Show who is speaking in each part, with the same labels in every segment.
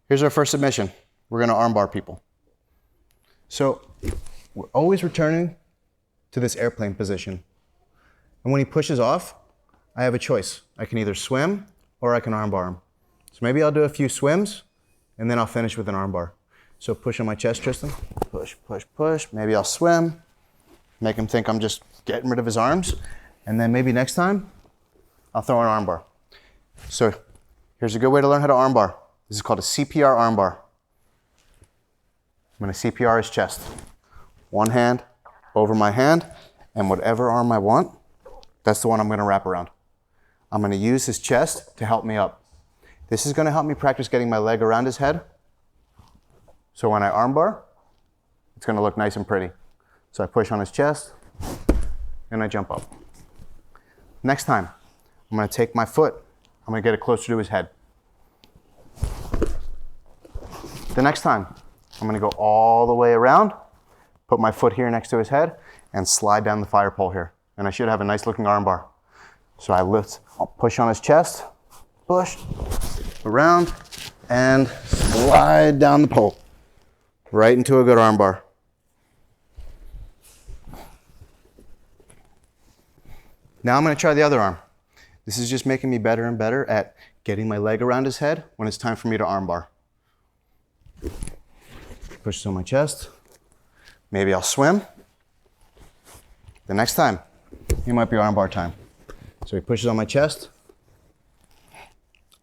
Speaker 1: Here's our first submission. We're gonna arm bar people. So we're always returning to this airplane position. And when he pushes off, I have a choice. I can either swim or I can arm bar him. So maybe I'll do a few swims and then I'll finish with an arm bar. So push on my chest, Tristan. Push, push, push. Maybe I'll swim, make him think I'm just getting rid of his arms. And then maybe next time, I'll throw an arm bar. So here's a good way to learn how to arm bar. This is called a CPR arm bar. I'm gonna CPR his chest. One hand over my hand, and whatever arm I want, that's the one I'm gonna wrap around. I'm gonna use his chest to help me up. This is gonna help me practice getting my leg around his head. So when I arm bar, it's gonna look nice and pretty. So I push on his chest, and I jump up. Next time, I'm gonna take my foot, I'm gonna get it closer to his head. The next time, I'm gonna go all the way around, put my foot here next to his head, and slide down the fire pole here. And I should have a nice looking arm bar. So I lift, I'll push on his chest, push, around, and slide down the pole. Right into a good arm bar. Now I'm gonna try the other arm. This is just making me better and better at getting my leg around his head when it's time for me to arm bar. Pushes on my chest. Maybe I'll swim. The next time, it might be arm bar time. So he pushes on my chest.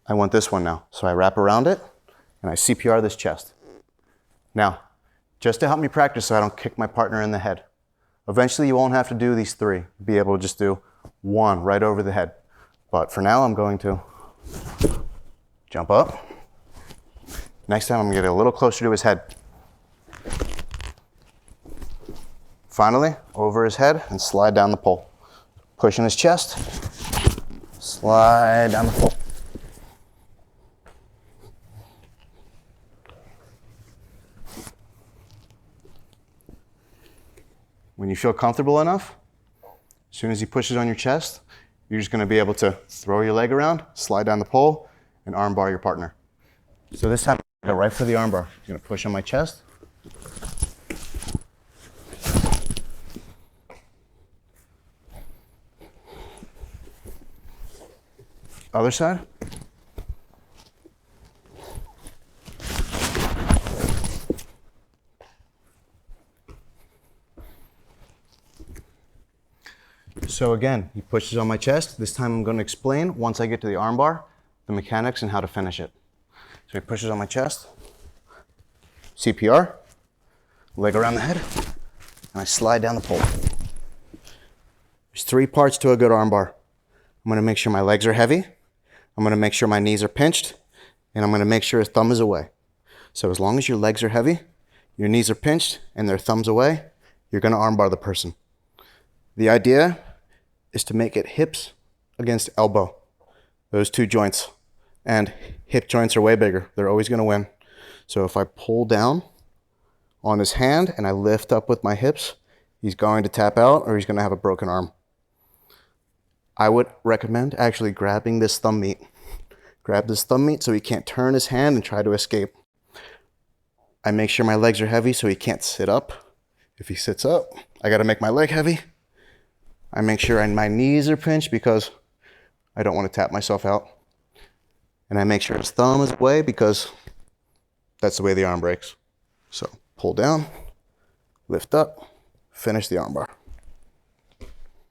Speaker 1: I want this one now. So I wrap around it and I CPR this chest. Now, just to help me practice so I don't kick my partner in the head. Eventually you won't have to do these three. You'll be able to just do one right over the head. But for now, I'm going to jump up. Next time, I'm gonna get a little closer to his head. Finally, over his head and slide down the pole. Push in his chest, slide down the pole. When you feel comfortable enough, as soon as he pushes on your chest, you're just gonna be able to throw your leg around, slide down the pole, and arm bar your partner. So this time, I go right for the arm bar. I'm gonna push on my chest. Other side. So again, he pushes on my chest. This time I'm going to explain, once I get to the arm bar, the mechanics and how to finish it. So he pushes on my chest, CPR, leg around the head, and I slide down the pole. There's three parts to a good arm bar. I'm going to make sure my legs are heavy, I'm going to make sure my knees are pinched, and I'm going to make sure his thumb is away. So as long as your legs are heavy, your knees are pinched, and their thumb's away, you're going to arm bar the person. The idea is to make it hips against elbow, those two joints. And hip joints are way bigger. They're always going to win. So if I pull down on his hand and I lift up with my hips, he's going to tap out or he's going to have a broken arm. I would recommend actually grabbing this thumb meat. Grab this thumb meat so he can't turn his hand and try to escape. I make sure my legs are heavy so he can't sit up. If he sits up, I got to make my leg heavy. I make sure my knees are pinched because I don't want to tap myself out. And I make sure his thumb is away because that's the way the arm breaks. So pull down, lift up, finish the arm bar.